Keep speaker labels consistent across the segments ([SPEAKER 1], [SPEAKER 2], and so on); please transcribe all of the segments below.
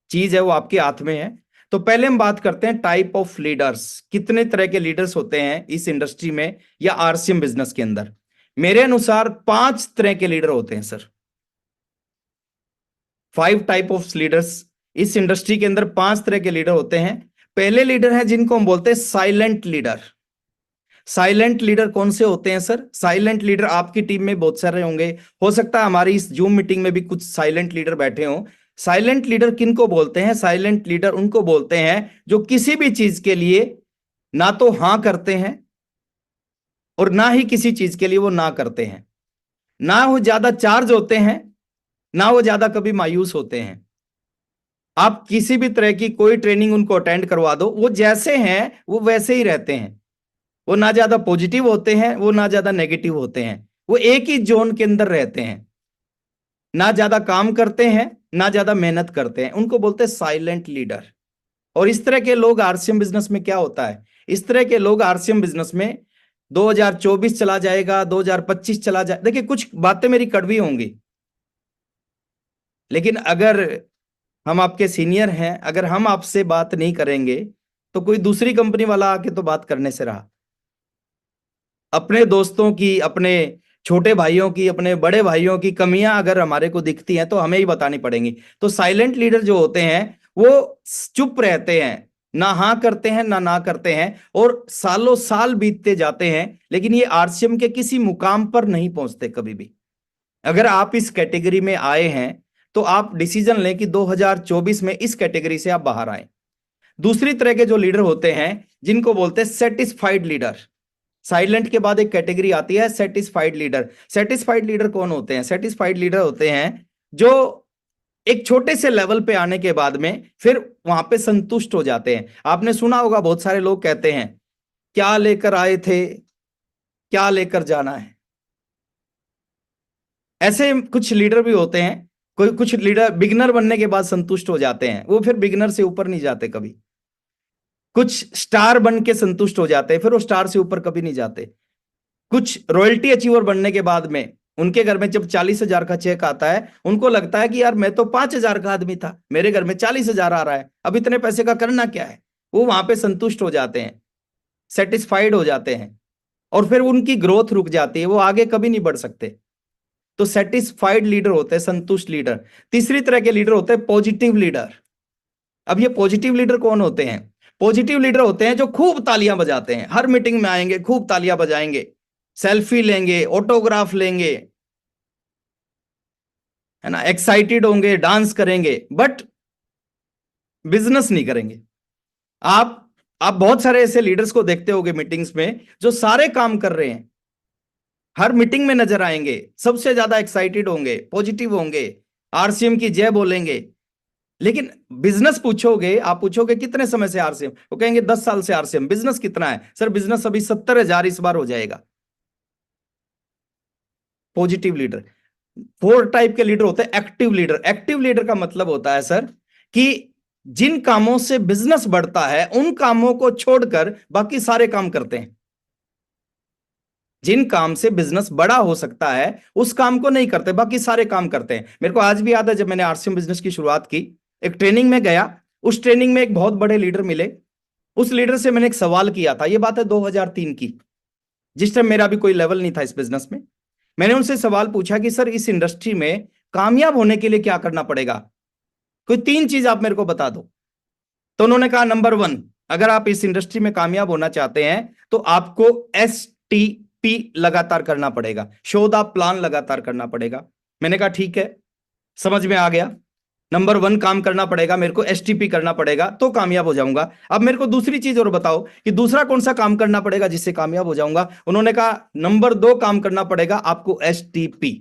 [SPEAKER 1] चीज है वो आपके हाथ में है। तो पहले हम बात करते हैं टाइप ऑफ लीडर्स, कितने तरह के लीडर्स होते हैं इस इंडस्ट्री में या आरसीएम बिजनेस के अंदर। मेरे अनुसार 5 तरह के लीडर होते हैं सर। 5 टाइप ऑफ लीडर्स इस इंडस्ट्री के अंदर, 5 तरह के लीडर होते हैं। पहले लीडर हैं जिनको हम बोलते हैं साइलेंट लीडर। साइलेंट लीडर कौन से होते हैं सर? साइलेंट लीडर आपकी टीम में बहुत सारे होंगे, हो सकता है हमारी इस जूम मीटिंग में भी कुछ साइलेंट लीडर बैठे हों। साइलेंट लीडर किनको बोलते हैं? साइलेंट लीडर उनको बोलते हैं जो किसी भी चीज के लिए ना तो हां करते हैं और ना ही किसी चीज के लिए वो ना करते हैं। ना वो ज्यादा चार्ज होते हैं, ना वो ज्यादा कभी मायूस होते हैं। आप किसी भी तरह की कोई ट्रेनिंग उनको अटेंड करवा दो, वो जैसे हैं वो वैसे ही रहते हैं। वो ना ज्यादा पॉजिटिव होते हैं, वो ना ज्यादा नेगेटिव होते हैं। वो एक ही जोन के अंदर रहते हैं, ना ज्यादा काम करते हैं ना ज्यादा मेहनत करते हैं। उनको बोलते हैं साइलेंट लीडर। और इस तरह के लोग आरसीएम बिजनेस में क्या होता है, इस तरह के लोग आरसीएम बिजनेस में 2024 चला जाएगा, 2025 चला जाए। देखिए कुछ बातें मेरी कड़वी होंगी, लेकिन अगर हम आपके सीनियर हैं, अगर हम आपसे बात नहीं करेंगे तो कोई दूसरी कंपनी वाला आके तो बात करने से रहा। अपने दोस्तों की, अपने छोटे भाइयों की, अपने बड़े भाइयों की कमियां अगर हमारे को दिखती हैं तो हमें ही बतानी पड़ेंगी। तो साइलेंट लीडर जो होते हैं वो चुप रहते हैं, ना हाँ करते हैं ना करते हैं, और सालों साल बीतते जाते हैं, लेकिन ये आरसीएम के किसी मुकाम पर नहीं पहुंचते कभी भी। अगर आप इस कैटेगरी में आए हैं तो आप डिसीजन लें कि 2024 में इस कैटेगरी से आप बाहर आए। दूसरी तरह के जो लीडर होते हैं जिनको बोलते हैं सेटिस्फाइड लीडर। साइलेंट के बाद एक कैटेगरी आती है सेटिस्फाइड लीडर। सेटिस्फाइड लीडर कौन होते हैं? सेटिस्फाइड लीडर होते हैं जो एक छोटे से लेवल पे आने के बाद में फिर वहां पे संतुष्ट हो जाते हैं। आपने सुना होगा बहुत सारे लोग कहते हैं क्या लेकर आए थे, क्या लेकर जाना है। ऐसे कुछ लीडर भी होते हैं। कोई कुछ लीडर बिगनर बनने के बाद संतुष्ट हो जाते हैं, वो फिर बिगनर से ऊपर नहीं जाते कभी। कुछ स्टार बन के संतुष्ट हो जाते हैं, फिर वो स्टार से ऊपर कभी नहीं जाते। कुछ रॉयल्टी अचीवर बनने के बाद में उनके घर में जब 40,000 का चेक आता है, उनको लगता है कि यार मैं तो 5,000 का आदमी था, मेरे घर में 40,000 आ रहा है, अब इतने पैसे का करना क्या है। वो वहां पे संतुष्ट हो जाते हैं, सेटिस्फाइड हो जाते हैं, और फिर उनकी ग्रोथ रुक जाती है, वो आगे कभी नहीं बढ़ सकते। तो सेटिस्फाइड लीडर होते हैं, संतुष्ट लीडर। तीसरी तरह के लीडर होते हैं पॉजिटिव लीडर। अब ये पॉजिटिव लीडर कौन होते हैं? पॉजिटिव लीडर होते हैं जो खूब तालियां बजाते हैं, हर मीटिंग में आएंगे खूब तालियां बजाएंगे, सेल्फी लेंगे, ऑटोग्राफ लेंगे, है ना, एक्साइटेड होंगे, डांस करेंगे, बट बिजनेस नहीं करेंगे। आप आप बहुत सारे ऐसे लीडर्स को देखते होंगे मीटिंग्स में जो सारे काम कर रहे हैं, हर मीटिंग में नजर आएंगे, सबसे ज्यादा एक्साइटेड होंगे, पॉजिटिव होंगे, आरसीएम की जय बोलेंगे। लेकिन बिजनेस पूछोगे, आप पूछोगे कितने समय से आरसीएम, वो कहेंगे 10 साल से आरसीएम। बिजनेस कितना है सर? बिजनेस अभी 70,000 इस बार हो जाएगा। Positive leader. 4 टाइप के लीडर होते हैं एक्टिव लीडर। एक्टिव लीडर का मतलब होता है सर कि जिन कामों से बिजनेस बढ़ता है उन कामों को छोड़कर बाकी सारे काम करते हैं। जिन काम से बिजनेस बड़ा हो सकता है उस काम को नहीं करते, बाकी सारे काम करते हैं। मेरे को आज भी याद है जब मैंने आरसीएम बिजनेस की शुरुआत की, एक ट्रेनिंग में गया, उस ट्रेनिंग में एक बहुत बड़े लीडर मिले। उस लीडर से मैंने एक सवाल किया था, यह बात है 2003 की, जिस टाइम मेरा भी कोई लेवल नहीं था इस बिजनेस में। मैंने उनसे सवाल पूछा कि सर इस इंडस्ट्री में कामयाब होने के लिए क्या करना पड़ेगा, कोई 3 चीज आप मेरे को बता दो। तो उन्होंने कहा नंबर 1, अगर आप इस इंडस्ट्री में कामयाब होना चाहते हैं तो आपको STP लगातार करना पड़ेगा, शो द प्लान लगातार करना पड़ेगा। मैंने कहा ठीक है, समझ में आ गया। नंबर 1 काम करना पड़ेगा, मेरे को STP करना पड़ेगा तो कामयाब हो जाऊंगा। अब मेरे को दूसरी चीज और बताओ कि दूसरा कौन सा काम करना पड़ेगा जिससे कामयाब हो जाऊंगा। उन्होंने कहा नंबर 2 काम करना पड़ेगा आपको STP।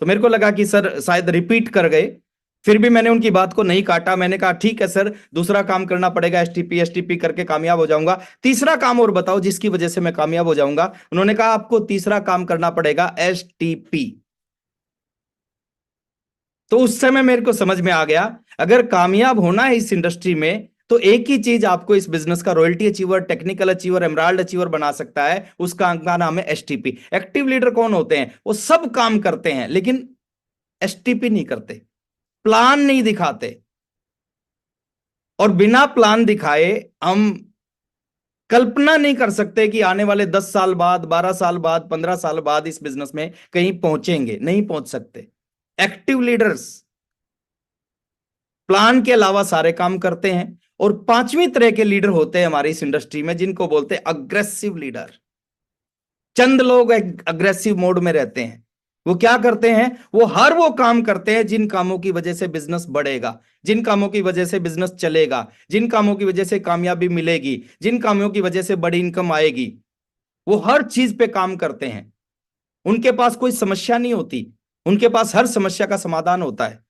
[SPEAKER 1] तो मेरे को लगा कि सर शायद रिपीट कर गए, फिर भी मैंने उनकी बात को नहीं काटा। मैंने कहा ठीक है सर, दूसरा काम करना पड़ेगा STP, STP करके कामयाब हो जाऊंगा। तीसरा काम और बताओ जिसकी वजह से मैं कामयाब हो जाऊंगा। उन्होंने कहा आपको तीसरा काम करना पड़ेगा STP। तो उस समय मेरे को समझ में आ गया, अगर कामयाब होना है इस इंडस्ट्री में तो एक ही चीज आपको इस बिजनेस का royalty achiever, technical achiever, emerald achiever बना सकता है, उसका का नाम है STP। एक्टिव लीडर कौन होते हैं? वो सब काम करते हैं लेकिन STP नहीं करते। प्लान नहीं दिखाते, और बिना प्लान दिखाए हम कल्पना नहीं कर सकते कि आने वाले 10 साल बाद, 12 साल बाद, 15 साल बाद इस बिजनेस में कहीं पहुंचेंगे, नहीं पहुंच सकते। एक्टिव लीडर्स प्लान के अलावा सारे काम करते हैं। और पांचवी तरह के लीडर होते हैं हमारी इस इंडस्ट्री में, जिनको बोलते हैं अग्रेसिव लीडर। चंद लोग अग्रेसिव मोड में रहते हैं। वो क्या करते हैं? वो हर वो काम करते हैं जिन कामों की वजह से बिजनेस बढ़ेगा, जिन कामों की वजह से बिजनेस चलेगा, जिन कामों की वजह से कामयाबी मिलेगी, जिन कामों की वजह से बड़ी इनकम आएगी। वो हर चीज पे काम करते हैं। उनके पास कोई समस्या नहीं होती, उनके पास हर समस्या का समाधान होता है।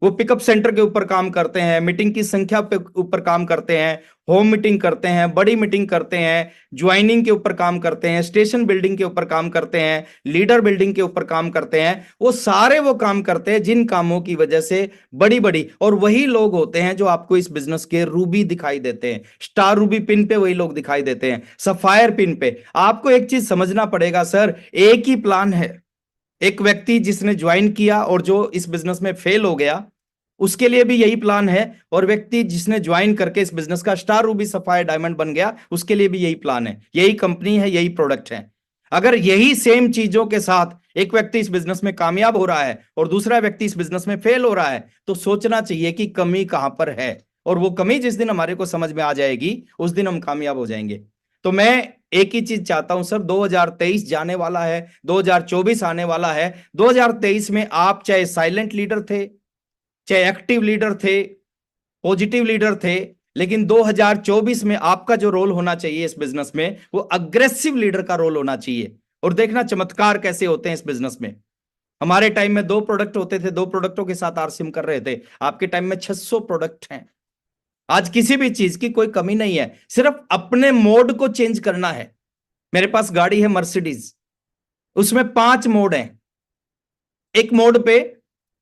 [SPEAKER 1] वो पिकअप सेंटर के ऊपर काम करते हैं, मीटिंग की संख्या पे ऊपर काम करते हैं, होम मीटिंग करते हैं, बड़ी मीटिंग करते हैं, ज्वाइनिंग के ऊपर काम करते हैं, स्टेशन बिल्डिंग के ऊपर काम करते हैं, लीडर बिल्डिंग के ऊपर काम करते हैं। वो सारे वो काम करते हैं जिन कामों की वजह से बड़ी बड़ी, और वही लोग होते हैं जो आपको इस बिजनेस के रूबी दिखाई देते हैं। स्टार रूबी पिन पे वही लोग दिखाई देते हैं, सफायर पिन पे। आपको एक चीज समझना पड़ेगा सर, एक ही प्लान है। एक व्यक्ति जिसने ज्वाइन किया और जो इस बिजनेस में फेल हो गया, उसके लिए भी यही प्लान है, और व्यक्ति जिसने ज्वाइन करके इस बिजनेस का स्टार रूबी सफायर डायमंड बन गया, उसके लिए भी यही प्लान है, यही कंपनी है, यही प्रोडक्ट है। अगर यही सेम चीजों के साथ एक व्यक्ति इस बिजनेस में कामयाब हो रहा है और दूसरा व्यक्ति इस बिजनेस में फेल हो रहा है, तो सोचना चाहिए कि कमी कहां पर है। और वो कमी जिस दिन हमारे को समझ में आ जाएगी, उस दिन हम कामयाब हो जाएंगे। तो मैं एक ही चीज चाहता हूं सर, 2023 जाने वाला है, 2024 आने वाला है। 2023 में आप चाहे साइलेंट लीडर थे, चाहे एक्टिव लीडर थे, पॉजिटिव लीडर थे, लेकिन 2024 में आपका जो रोल होना चाहिए इस बिजनेस में, वो अग्रेसिव लीडर का रोल होना चाहिए। और देखना चमत्कार कैसे होते हैं इस बिजनेस में। हमारे टाइम में 2 प्रोडक्ट होते थे, 2 प्रोडक्टों के साथ आरसीएम कर रहे थे। आपके टाइम में 600 प्रोडक्ट हैं। आज किसी भी चीज की कोई कमी नहीं है, सिर्फ अपने मोड को चेंज करना है। मेरे पास गाड़ी है मर्सिडीज, उसमें 5 मोड हैं। एक मोड पे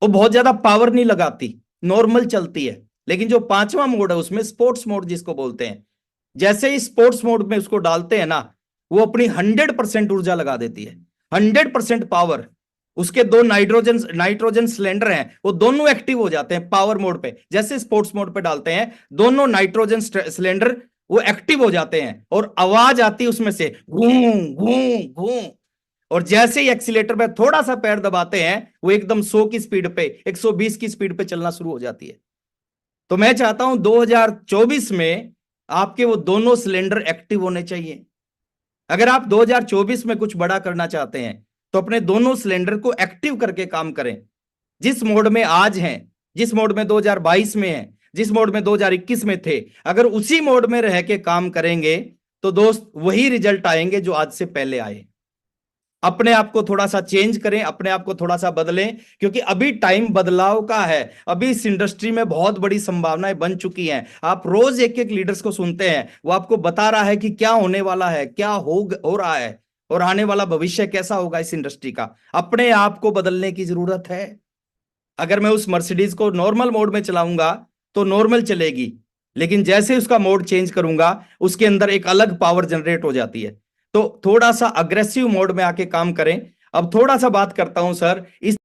[SPEAKER 1] वो बहुत ज्यादा पावर नहीं लगाती, नॉर्मल चलती है। लेकिन जो 5वां मोड है उसमें स्पोर्ट्स मोड जिसको बोलते हैं, जैसे ही स्पोर्ट्स मोड में उसको डालते हैं ना, वो अपनी 100% ऊर्जा लगा देती है, 100% पावर। उसके 2 नाइट्रोजन नाइट्रोजन सिलेंडर हैं, वो दोनों एक्टिव हो जाते हैं पावर मोड पे। जैसे स्पोर्ट्स मोड पे डालते हैं, दोनों नाइट्रोजन सिलेंडर वो एक्टिव हो जाते हैं, और आवाज आती है उसमें से, घूं घूं घूं। और जैसे ही एक्सीलेटर पे थोड़ा सा पैर दबाते हैं, वो एकदम 100 की स्पीड पे, 120 की स्पीड पे चलना शुरू हो जाती है। तो मैं चाहता हूं 2024 में आपके वो दोनों सिलेंडर एक्टिव होने चाहिए। अगर आप 2024 में कुछ बड़ा करना चाहते हैं, तो अपने दोनों सिलेंडर को एक्टिव करके काम करें। जिस मोड में आज हैं, जिस मोड में 2022 में है, जिस मोड में 2021 में थे, अगर उसी मोड में रह के काम करेंगे, तो दोस्त वही रिजल्ट आएंगे जो आज से पहले आए। अपने आप को थोड़ा सा चेंज करें, अपने आप को थोड़ा सा बदलें, क्योंकि अभी टाइम बदलाव का है। अभी इस इंडस्ट्री में बहुत बड़ी संभावनाएं बन चुकी हैं। आप रोज एक एक लीडर्स को सुनते हैं, वो आपको बता रहा है कि क्या होने वाला है, क्या हो रहा है, और आने वाला भविष्य कैसा होगा इस इंडस्ट्री का। अपने आप को बदलने की जरूरत है। अगर मैं उस मर्सिडीज को नॉर्मल मोड में चलाऊंगा तो नॉर्मल चलेगी, लेकिन जैसे उसका मोड चेंज करूंगा, उसके अंदर एक अलग पावर जनरेट हो जाती है। तो थोड़ा सा अग्रेसिव मोड में आके काम करें। अब थोड़ा सा बात करता हूं सर इस